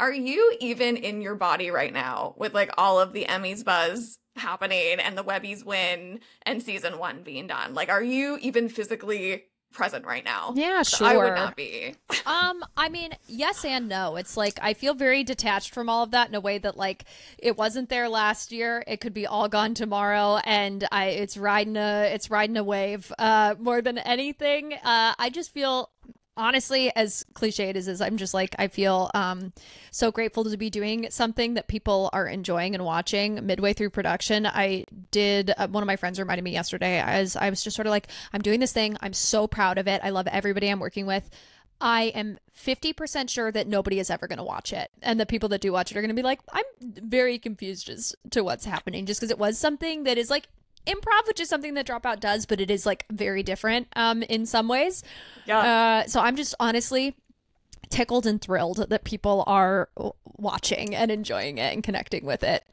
Are you even in your body right now with like all of the Emmys buzz happening and the Webbies win and season 1 being done? Like, are you even physically present right now? Yeah, sure. I would not be. I mean, yes and no. It's like I feel very detached from all of that in a way that like it wasn't there last year. It could be all gone tomorrow, and it's riding a wave more than anything. I just feel, honestly, as cliche it is I'm just like, I feel so grateful to be doing something that people are enjoying and watching. Midway through production, I did, one of my friends reminded me yesterday, as I was just sort of like, I'm doing this thing, I'm so proud of it, I love everybody I'm working with. I am 50% sure that nobody is ever going to watch it. And the people that do watch it are going to be like, I'm very confused as to what's happening, just because it was something that is like improv, which is something that Dropout does, but it is like very different in some ways. Yeah. So I'm just honestly tickled and thrilled that people are watching and enjoying it and connecting with it.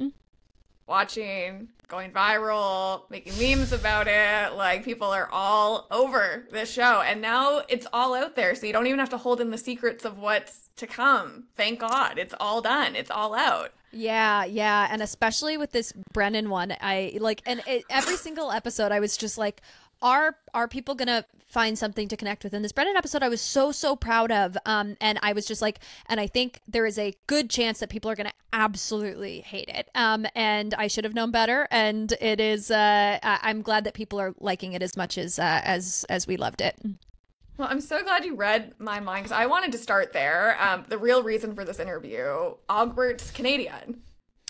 Watching, going viral, making memes about it. Like, people are all over this show. And now it's all out there, so you don't even have to hold in the secrets of what's to come. Thank God. It's all done. It's all out. Yeah, yeah. And especially with this Brennan one, I like, and every single episode, I was just like, are people gonna find something to connect with? In this Brennan episode, I was so proud of, and I was just like, and I think there is a good chance that people are gonna absolutely hate it, and I should have known better, and it is, I'm glad that people are liking it as much as we loved it. Well, I'm so glad you read my mind, because I wanted to start there. The real reason for this interview, Augbert's Canadian.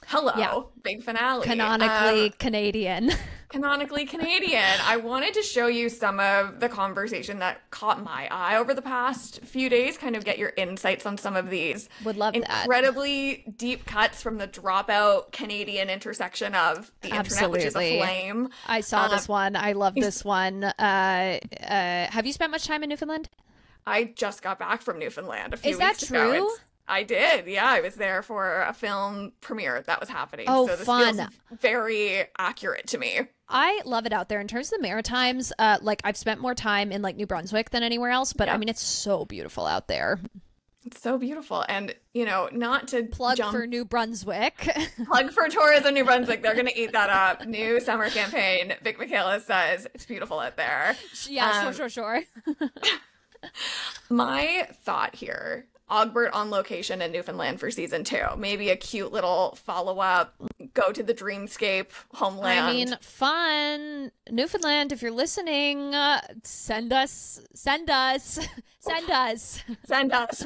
Hello, yeah. Big finale. Canonically Canadian. Canonically Canadian. I wanted to show you some of the conversation that caught my eye over the past few days, kind of get your insights on some of these. Would love that. Incredibly deep cuts from the Dropout Canadian intersection of the internet, which is aflame. I saw this one. I love this one. Have you spent much time in Newfoundland? I just got back from Newfoundland a few weeks ago. Is that true? I did. Yeah, I was there for a film premiere that was happening. Oh, so this fun. feels very accurate to me. I love it out there. In terms of the Maritimes, like I've spent more time in like New Brunswick than anywhere else, but I mean, it's so beautiful out there. It's so beautiful. And, you know, not to plug for New Brunswick. Plug for tourism New Brunswick. They're going to eat that up. New summer campaign. Vic Michaelis says it's beautiful out there. Yeah, sure. My thought here, Augbert on location in Newfoundland for season 2. Maybe a cute little follow-up, go to the dreamscape homeland. I mean, fun. Newfoundland, if you're listening, send us,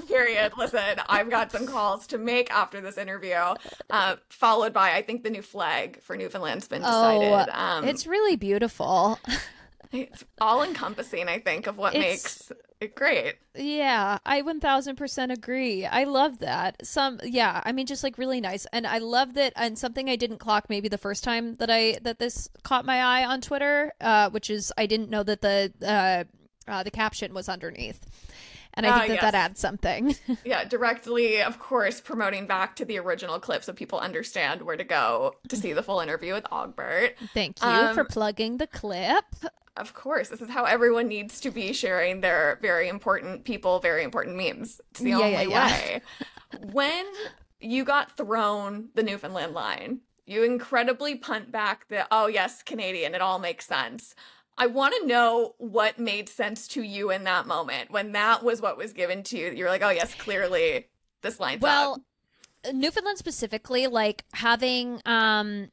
period. Listen, I've got some calls to make after this interview, followed by, I think the new flag for Newfoundland's been decided. It's really beautiful. It's all-encompassing, I think, of what makes it great. Yeah, I 1000% agree. I love that. I mean, just like really nice. And I love that, and something I didn't clock maybe the first time that this caught my eye on Twitter, which is I didn't know that the caption was underneath. And I think that adds something. Yeah, directly, of course, promoting back to the original clip so people understand where to go to see the full interview with Augbert. Thank you for plugging the clip. Of course, this is how everyone needs to be sharing their very important people, very important memes. It's the only way. When you got thrown the Newfoundland line, you incredibly punt back the, oh yes, Canadian, it all makes sense. I want to know what made sense to you in that moment, when that was what was given to you. You're like, oh yes, clearly this line's up. Well, Newfoundland specifically, like having some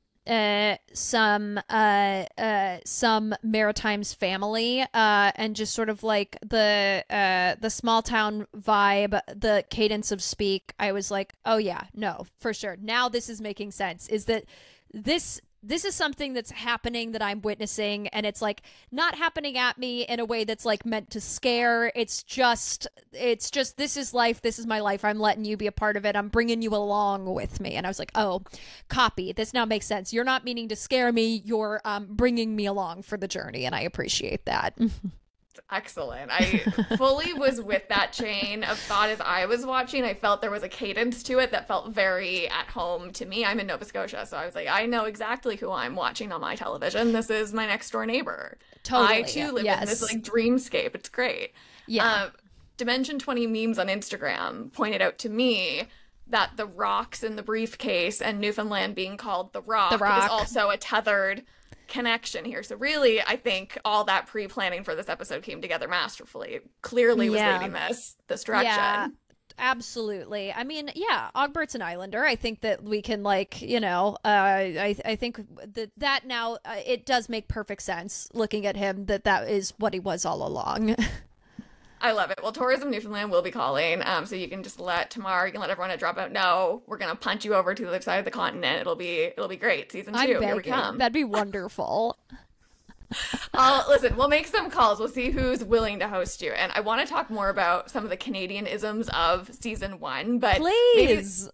Maritimes family, and just sort of like the small town vibe, the cadence of speak, I was like, oh yeah, no, for sure. Now this is making sense. Is that this is something that's happening that I'm witnessing, and it's like not happening at me in a way that's like meant to scare. It's just this is life. This is my life. I'm letting you be a part of it. I'm bringing you along with me. And I was like, oh, copy. This now makes sense. You're not meaning to scare me. You're bringing me along for the journey, and I appreciate that. Excellent. I fully was with that chain of thought as I was watching. I felt there was a cadence to it that felt very at home to me. I'm in Nova Scotia, so I was like, I know exactly who I'm watching on my television. This is my next door neighbor. Totally. I too live in this like dreamscape. It's great. Yeah. Dimension 20 memes on Instagram pointed out to me that the rocks in the briefcase and Newfoundland being called the Rock Rock is also a tethered connection here. So really, I think all that pre-planning for this episode came together masterfully. Clearly was leading this direction. Yeah. Absolutely. I mean, yeah, Augbert's an Islander. I think that we can, like, you know, I think that now it does make perfect sense looking at him that is what he was all along. I love it. Well, Tourism Newfoundland will be calling, so you can just let Tamar, you can let everyone at Dropout know. We're gonna punch you over to the other side of the continent. It'll be great. Season 2, here we come. That'd be wonderful. Listen, we'll make some calls. We'll see who's willing to host you. And I want to talk more about some of the Canadian-isms of season 1, but please.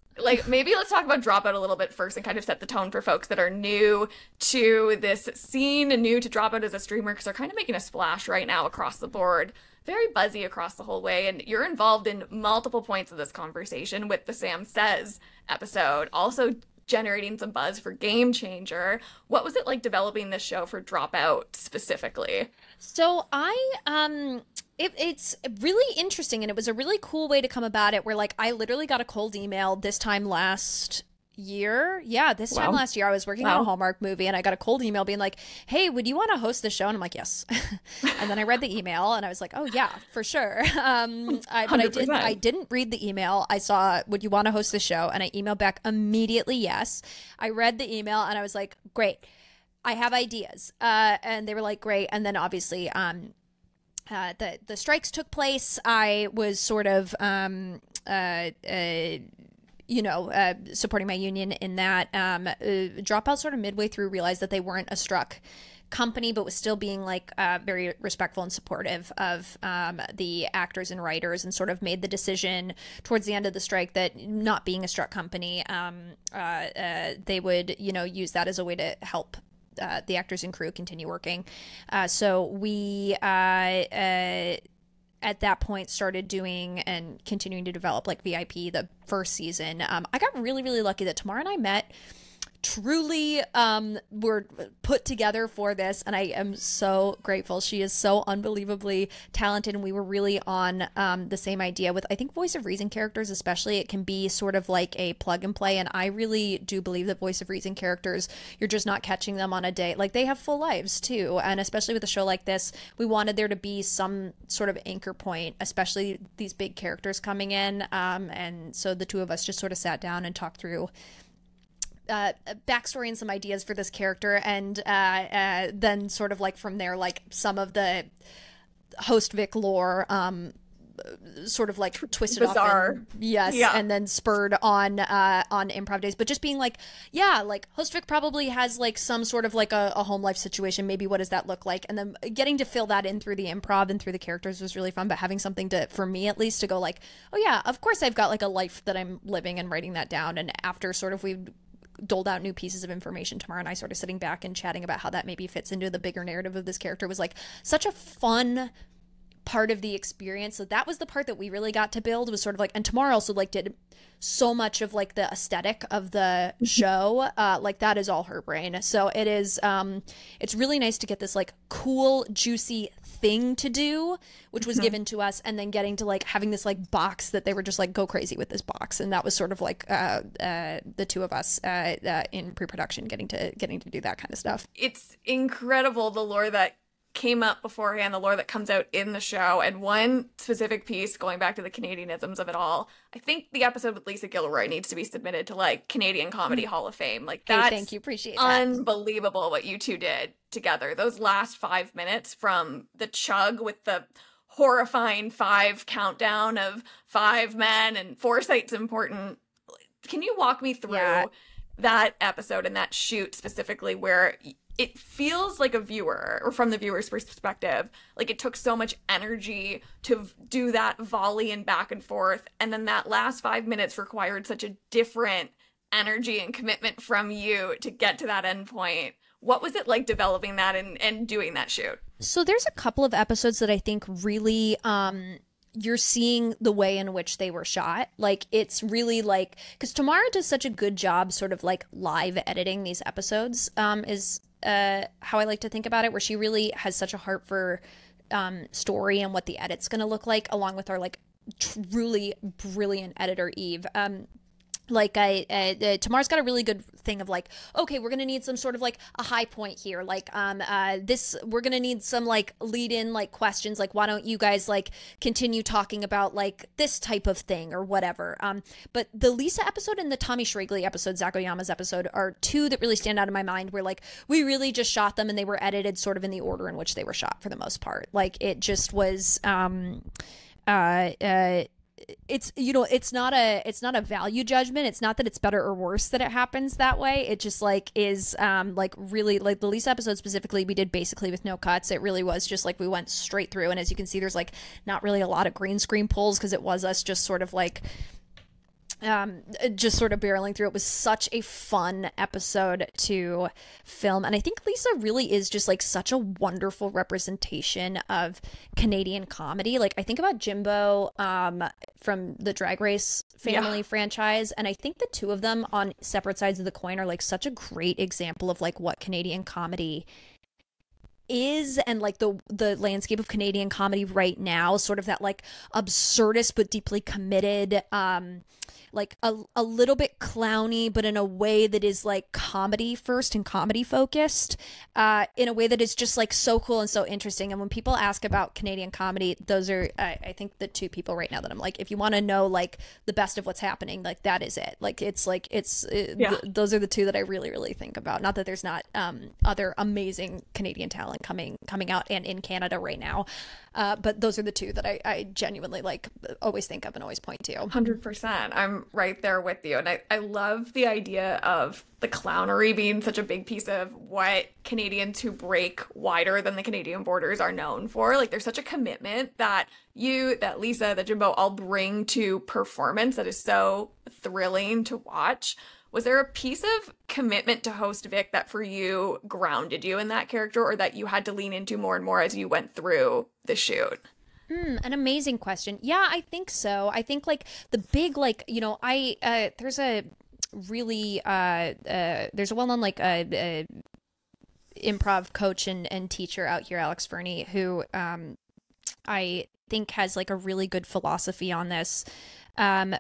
Maybe let's talk about Dropout a little bit first and kind of set the tone for folks that are new to this scene and new to Dropout as a streamer, because they're kind of making a splash right now across the board. Very buzzy across the whole way, and you're involved in multiple points of this conversation with the Sam Says episode, also generating some buzz for Game Changer. What was it like developing this show for Dropout specifically? So it's really interesting, and it was a really cool way to come about it, where like I literally got a cold email this time last year. Yeah, this time last year I was working on a Hallmark movie, and I got a cold email being like, hey, would you want to host the show? And I'm like, yes. And then I read the email and I was like, oh yeah, for sure. But I didn't read the email. I saw, would you want to host the show? And I emailed back immediately, yes. I read the email and I was like, great, I have ideas. And they were like, great. And then obviously the strikes took place. I was sort of supporting my union in that. Dropout sort of midway through realized that they weren't a struck company, but was still being like very respectful and supportive of the actors and writers, and sort of made the decision towards the end of the strike that not being a struck company, they would, use that as a way to help the actors and crew continue working. So we at that point started doing and continuing to develop like VIP the first season. I got really, really lucky that Tamara and I met, truly were put together for this, and I am so grateful. She is so unbelievably talented, and we were really on the same idea with, I think, Voice of Reason characters especially. It can be sort of like a plug and play, and I really do believe that Voice of Reason characters, you're just not catching them on a day. Like, they have full lives too, and especially with a show like this, we wanted there to be some sort of anchor point, especially these big characters coming in, and so the two of us just sort of sat down and talked through backstory and some ideas for this character, and then sort of like from there, like some of the host Vic lore sort of like twisted bizarre off and then spurred on improv days, but just being like, yeah, like host Vic probably has like some sort of like a home life situation, maybe what does that look like, and then getting to fill that in through the improv and through the characters was really fun. But having something to, for me at least, to go like, oh yeah, of course I've got like a life that I'm living, and writing that down, and after sort of we've doled out new pieces of information, Tamara and I sort of sitting back and chatting about how that maybe fits into the bigger narrative of this character was like such a fun part of the experience. So that was the part that we really got to build, was sort of like, and Tamara also like did so much of like the aesthetic of the show, like that is all her brain. So it is it's really nice to get this like cool juicy thing to do, which was given to us, and then getting to like having this like box that they were just like, go crazy with this box, and that was sort of like the two of us in pre-production getting to do that kind of stuff. It's incredible, the lore that came up beforehand, the lore that comes out in the show. And one specific piece, going back to the Canadian-isms of it all, I think the episode with Lisa Gilroy needs to be submitted to like Canadian Comedy Hall of Fame. Like, that's thank you, appreciate that. Unbelievable what you two did together. Those last 5 minutes, from the chug with the horrifying 5 countdown of 5 men, and foresight's important. Can you walk me through that episode and that shoot specifically, where it feels like a viewer, or from the viewer's perspective, like it took so much energy to do that volley and back and forth, and then that last 5 minutes required such a different energy and commitment from you to get to that end point. What was it like developing that and doing that shoot? So there's a couple of episodes that I think really you're seeing the way in which they were shot. Like, it's really like, because Tamara does such a good job sort of like live editing these episodes, is how I like to think about it, where she really has such a heart for story and what the edit's going to look like, along with our like truly brilliant editor Eve. like Tamar's got a really good thing of like, okay, we're gonna need some sort of like a high point here, like this, we're gonna need some like lead in like questions, like why don't you guys like continue talking about like this type of thing or whatever. But the Lisa episode and the Tommy Schragley episode, Zach Oyama's episode, are two that really stand out in my mind, where like we really just shot them and they were edited sort of in the order in which they were shot for the most part. Like it just was it's, you know, it's not a value judgment. It's not that it's better or worse that it happens that way. It just like is like really, like the Lisa episode specifically, we did basically with no cuts. It really was just like we went straight through, and as you can see, there's like not really a lot of green screen pulls because it was us just sort of like just sort of barreling through. It was such a fun episode to film, and I think Lisa really is just like such a wonderful representation of Canadian comedy. Like I think about Jimbo from the Drag Race family franchise, and I think the two of them on separate sides of the coin are like such a great example of like what Canadian comedy is, and like the landscape of Canadian comedy right now, sort of that like absurdist but deeply committed, like a little bit clowny, but in a way that is like comedy first and comedy focused, in a way that is just like so cool and so interesting. And when people ask about Canadian comedy, those are I think the two people right now that I'm like, if you want to know like the best of what's happening, like that is it. Like it's those are the two that I really, really think about. Not that there's not other amazing Canadian talent coming out and in Canada right now, but those are the two that I genuinely like always think of and always point to. 100%. I'm right there with you. And I love the idea of the clownery being such a big piece of what Canadians who break wider than the Canadian borders are known for. Like there's such a commitment that that Lisa, that Jimbo all bring to performance that is so thrilling to watch. Was there a piece of commitment to host Vic that for you grounded you in that character, or that you had to lean into more and more as you went through the shoot? An amazing question. Yeah, I think so. I think like the big, like, you know, there's a really there's a well-known like improv coach and teacher out here, Alex Fernie, who I think has like a really good philosophy on this,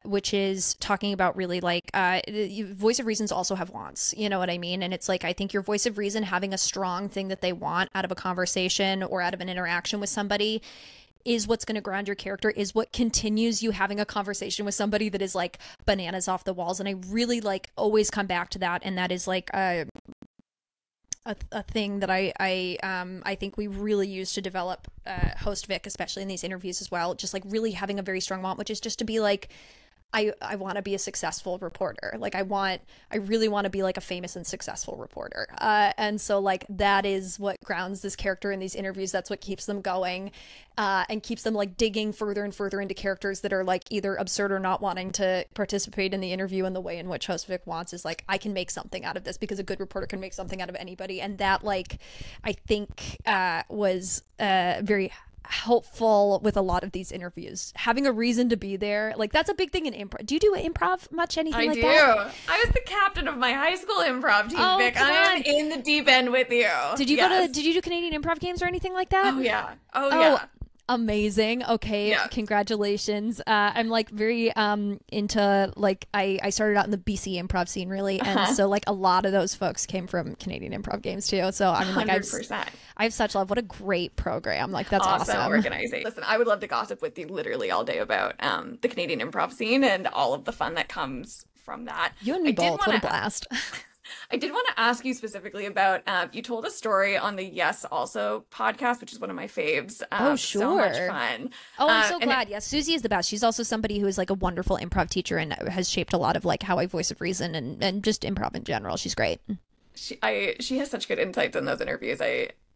which is talking about really like voice of reasons also have wants, you know what I mean? And it's like, I think your voice of reason having a strong thing that they want out of a conversation or out of an interaction with somebody is what's going to ground your character, is what continues you having a conversation with somebody that is like bananas off the walls. And I really like always come back to that, and that is like a thing that I think we really use to develop host Vic, especially in these interviews as well. Just like really having a very strong want, which is just to be like, I want to be a successful reporter. Like I really want to be like a famous and successful reporter. And so like that is what grounds this character in these interviews. That's what keeps them going, and keeps them like digging further and further into characters that are like either absurd or not wanting to participate in the interview. And the way in which host Vic wants is like, I can make something out of this, because a good reporter can make something out of anybody. And that like, I think was very helpful with a lot of these interviews, having a reason to be there. Like that's a big thing in improv. Do you do improv much? Anything like that? I do. I was the captain of my high school improv team, Vic. I am in the deep end with you. Did you did you do Canadian Improv Games or anything like that? Oh yeah. Yeah. Amazing. Okay. Yeah. Congratulations. I'm like very into like I started out in the BC improv scene really, and so like a lot of those folks came from Canadian Improv Games too. So I mean like 100%. I have such love. What a great program. Like that's awesome. Organizing. Listen, I would love to gossip with you literally all day about the Canadian improv scene and all of the fun that comes from that. You and me both. What a blast. I did want to ask you specifically about, you told a story on the Yes Also podcast, which is one of my faves. Oh, sure. So much fun. Oh, I'm so glad. Yes, Susie is the best. She's also somebody who is like a wonderful improv teacher and has shaped a lot of like how I voice of reason and just improv in general. She's great. She has such good insights in those interviews.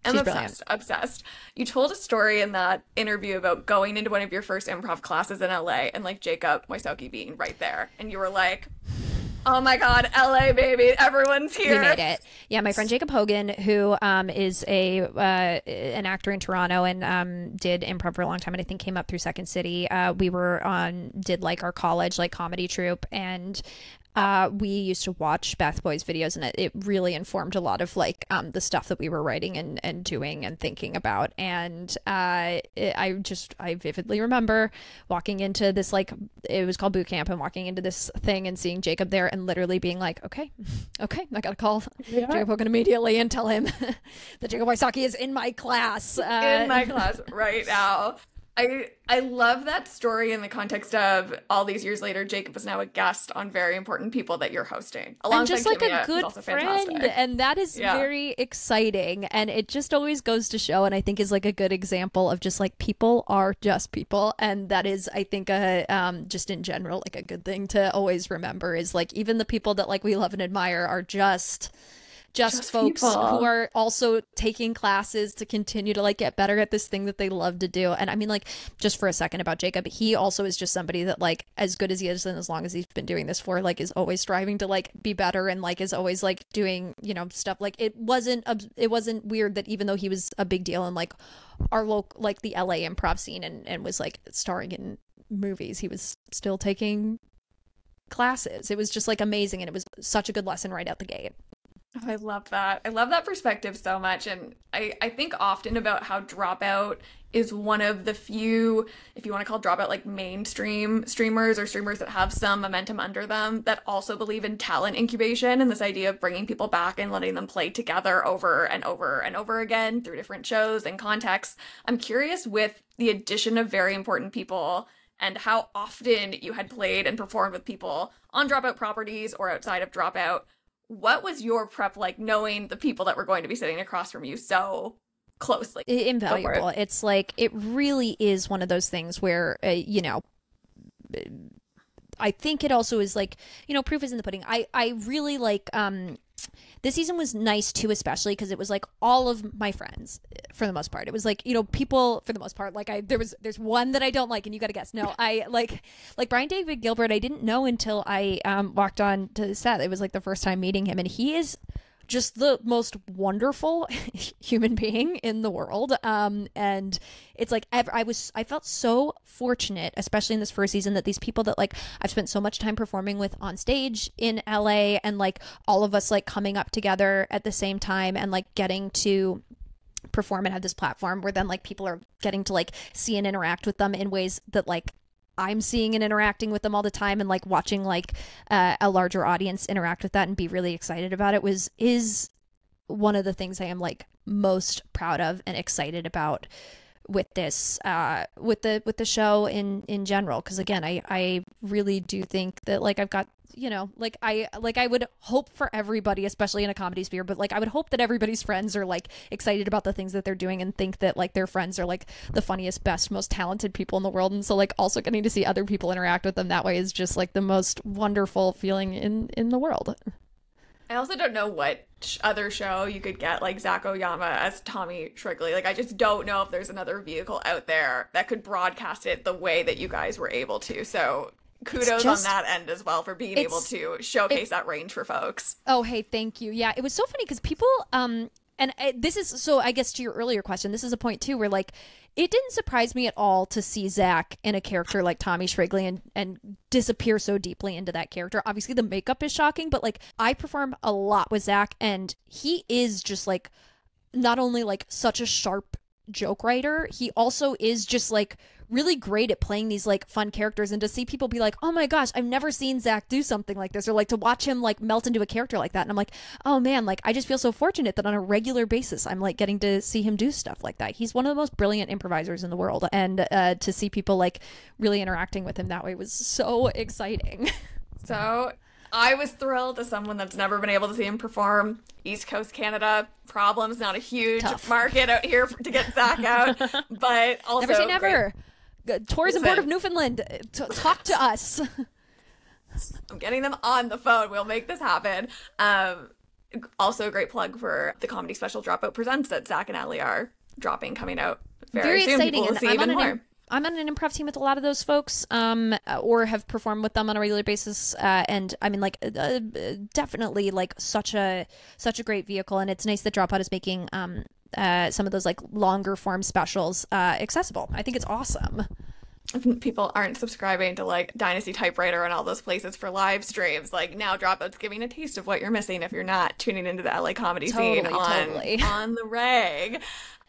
I'm obsessed. You told a story in that interview about going into one of your first improv classes in LA and like Jacob Wysocki being right there. And you were like, oh my God, LA, baby. Everyone's here. We made it. Yeah, my friend Jacob Hogan, who is an actor in Toronto and did improv for a long time, and I think came up through Second City. We did like our college like comedy troupe, and we used to watch Beth Boy's videos, and it really informed a lot of like the stuff that we were writing and doing and thinking about. And I vividly remember walking into this, like, it was called boot camp, and walking into this thing and seeing Jacob there and literally being like, okay, I gotta call Jacob Hogan immediately and tell him that Jacob Wysocki is in my class. In my class right now. I love that story in the context of all these years later, Jacob is now a guest on Very Important People that you're hosting. And just like a good friend. And that is very exciting. And it just always goes to show, and I think is like a good example of just like people are just people. And that is, I think, just in general, like a good thing to always remember is like even the people that like we love and admire are just folks people who are also taking classes to continue to like get better at this thing that they love to do. And I mean, like, just for a second about Jacob, he also is just somebody that like, as good as he is and as long as he's been doing this for, like, is always striving to like be better and like is always like doing, you know, stuff. Like it wasn't weird that even though he was a big deal in like our local, like the LA improv scene and was like starring in movies, he was still taking classes. It was just like amazing, and it was such a good lesson right out the gate. Oh, I love that. I love that perspective so much. And I think often about how Dropout is one of the few, if you want to call Dropout like mainstream streamers or streamers that have some momentum under them, that also believe in talent incubation and this idea of bringing people back and letting them play together over and over and over again through different shows and contexts. I'm curious, with the addition of Very Important People and how often you had played and performed with people on Dropout properties or outside of Dropout, what was your prep like, knowing the people that were going to be sitting across from you so closely? Invaluable. It's like, it really is one of those things where, you know, I think it also is like, you know, proof is in the pudding. I really like, this season was nice too, especially because it was like all of my friends for the most part. It was like, you know, people for the most part, like there's one that I don't like, and you got to guess. No, I like Brian David Gilbert. I didn't know until I walked on to the set. It was like the first time meeting him, and he is just the most wonderful human being in the world. And it's like, I felt so fortunate, especially in this first season, that these people that like I've spent so much time performing with on stage in LA, and like all of us like coming up together at the same time and like getting to perform and have this platform where then like people are getting to like see and interact with them in ways that like I'm seeing and interacting with them all the time, and like watching like a larger audience interact with that and be really excited about it is one of the things I am like most proud of and excited about with this with the show in general. Because again, I really do think that like I've got, you know, like I would hope for everybody, especially in a comedy sphere, but like I would hope that everybody's friends are like excited about the things that they're doing and think that like their friends are like the funniest, best, most talented people in the world. And so like also getting to see other people interact with them that way is just like the most wonderful feeling in the world. I also don't know what other show you could get like Zach Oyama as Tommy Shrigley. Like, I just don't know if there's another vehicle out there that could broadcast it the way that you guys were able to. So kudos on that end as well for being able to showcase that range for folks. Oh, hey, thank you. Yeah, it was so funny because people, and this is, so I guess to your earlier question, this is a point too where like, it didn't surprise me at all to see Zach in a character like Tommy Shrigley and disappear so deeply into that character. Obviously the makeup is shocking, but like I perform a lot with Zach, and he is just like not only like such a sharp joke writer, he also is just like really great at playing these like fun characters. And to see people be like, oh my gosh, I've never seen Zach do something like this, or like to watch him like melt into a character like that, and I'm like, oh man, like I just feel so fortunate that on a regular basis I'm like getting to see him do stuff like that. He's one of the most brilliant improvisers in the world, and to see people like really interacting with him that way was so exciting. So I was thrilled, as someone that's never been able to see him perform. East Coast Canada, problems, not a huge market out here to get Zach out, but also never say never. Tourism Board of Newfoundland, talk to us. I'm getting them on the phone. We'll make this happen. Also a great plug for the comedy special Dropout Presents that Zach and Ali are dropping, coming out very soon. Exciting. People will see even more. I'm on an improv team with a lot of those folks, or have performed with them on a regular basis. And I mean, like, definitely like such a great vehicle. And it's nice that Dropout is making some of those like longer form specials accessible. I think it's awesome. if people aren't subscribing to like Dynasty Typewriter and all those places for live streams, like now Dropout's giving a taste of what you're missing if you're not tuning into the LA comedy scene on the reg.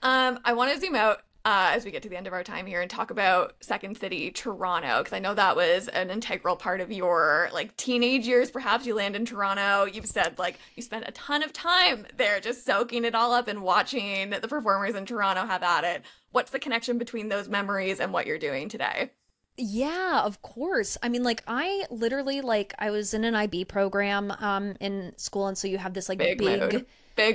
I want to zoom out as we get to the end of our time here and talk about Second City, Toronto, because I know that was an integral part of your like teenage years. Perhaps you land in Toronto. You've said like you spent a ton of time there just soaking it all up and watching the performers in Toronto have at it. What's the connection between those memories and what you're doing today? Yeah, of course. I mean, like, I literally, like, I was in an IB program in school, and so you have this, like, big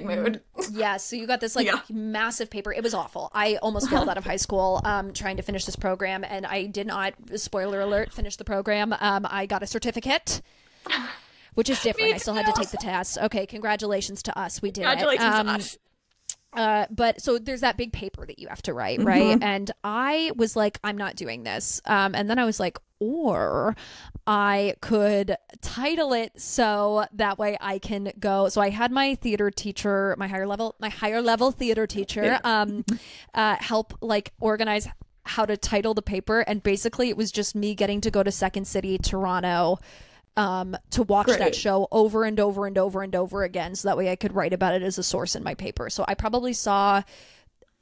mood. Yeah, so you got this, like, massive paper. It was awful. I almost failed out of high school trying to finish this program, and I did not, spoiler alert, finish the program. I got a certificate, which is different. I still had to take the test. Okay, congratulations to us. We did it. Congratulations to us. But so there's that big paper that you have to write, right? And I was like, I'm not doing this. And then I was like, or I could title it so that way I can go. So I had my theater teacher, my higher level theater teacher, help like organize how to title the paper. And basically it was just me getting to go to Second City, Toronto, to watch that show over and over and over and over again, so that way I could write about it as a source in my paper. So I probably saw,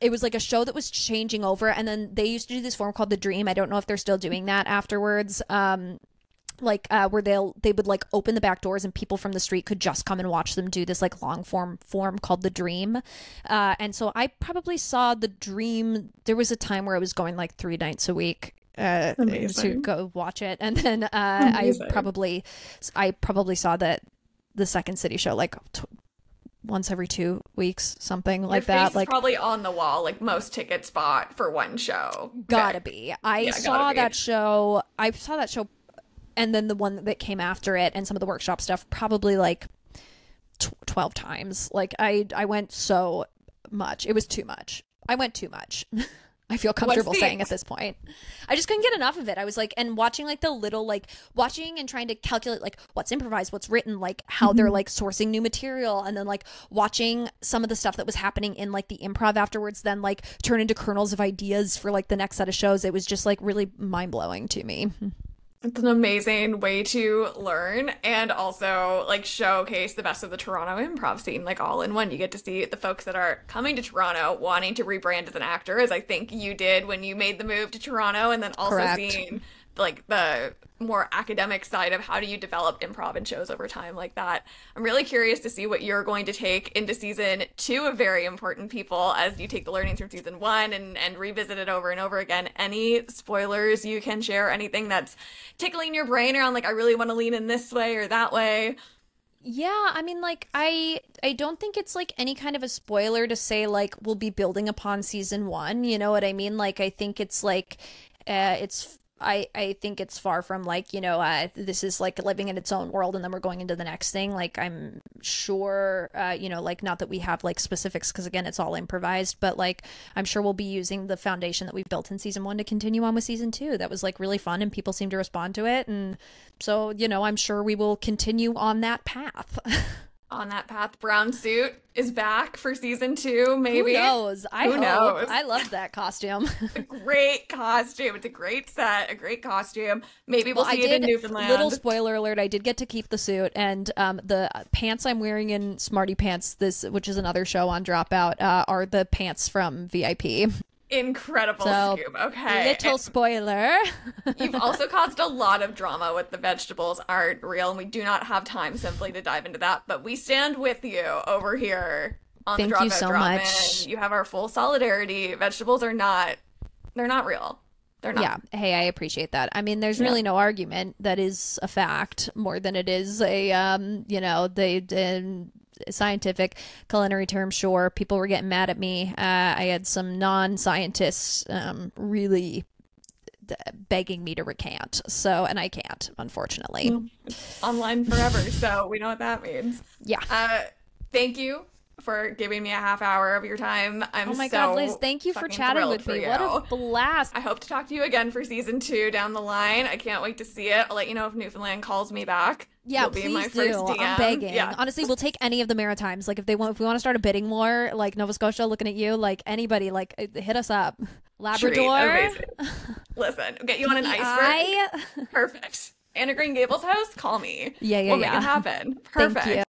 it was like a show that was changing over, and then they used to do this form called The Dream. I don't know if they're still doing that afterwards. Where they would like open the back doors and people from the street could just come and watch them do this like long form called The Dream. And so I probably saw The Dream. There was a time where I was going like 3 nights a week to go watch it, and then I probably saw the Second City show like once every 2 weeks, something like that. Like probably on the wall, like most ticket spot for one show. Gotta be. I saw that show, and then the one that came after it, and some of the workshop stuff, probably like 12 times. Like I went so much. It was too much. I went too much. I feel comfortable saying at this point. I just couldn't get enough of it. I was like, and watching like the little, like watching and trying to calculate like what's improvised, what's written, like how they're like sourcing new material, and then like watching some of the stuff that was happening in like the improv afterwards, then like turn into kernels of ideas for like the next set of shows. It was just like really mind blowing to me. It's an amazing way to learn and also like showcase the best of the Toronto improv scene, like all in one. You get to see the folks that are coming to Toronto wanting to rebrand as an actor, as I think you did when you made the move to Toronto, and then also seeing like the more academic side of how do you develop improv and shows over time like that. I'm really curious to see what you're going to take into season 2 of Very Important People as you take the learnings from season 1 and revisit it over and over again. Any spoilers you can share? Anything that's tickling your brain around like, I really want to lean in this way or that way? Yeah, I mean, like, I don't think it's, like, any kind of a spoiler to say, like, we'll be building upon season 1, you know what I mean? Like, I think it's, like, I think it's far from like, you know, this is like living in its own world and then we're going into the next thing. Like, I'm sure, you know, like not that we have like specifics because again, it's all improvised, but like, I'm sure we'll be using the foundation that we've built in season 1 to continue on with season 2. That was like really fun and people seem to respond to it. And so, you know, I'm sure we will continue on that path. On that path. Brown suit is back for season 2, maybe. Who knows? Who knows? I loved that costume. It's a great costume. It's a great set, a great costume. Maybe we'll see it in Newfoundland. Little spoiler alert, I did get to keep the suit, and the pants I'm wearing in Smarty Pants, which is another show on Dropout, are the pants from VIP. Incredible scoop. Okay. Little spoiler. You've also caused a lot of drama with the vegetables aren't real, and we do not have time simply to dive into that, but we stand with you over here on the Dropout. Thank you so much. You have our full solidarity. Vegetables are not, they're not real. They're not. Yeah. Hey, I appreciate that. I mean, there's really no argument. That is a fact more than it is a, you know, scientific culinary term. Sure, people were getting mad at me. I had some non-scientists really begging me to recant, and I can't, unfortunately. It's online forever, so we know what that means. Yeah. Thank you for giving me a half hour of your time. Oh my God, Liz, thank you for chatting with me. What a blast. I hope to talk to you again for season 2 down the line. I can't wait to see it. I'll let you know if Newfoundland calls me back. Yeah, You'll please be my do. First DM. I'm begging. Yeah. Honestly, we'll take any of the Maritimes. Like if we want to start a bidding war, like Nova Scotia looking at you, like anybody, like hit us up. Labrador. Amazing. Listen, get you on an iceberg. Perfect. Anna Green Gables house, call me. Yeah, we'll make it happen. Perfect. Thank you.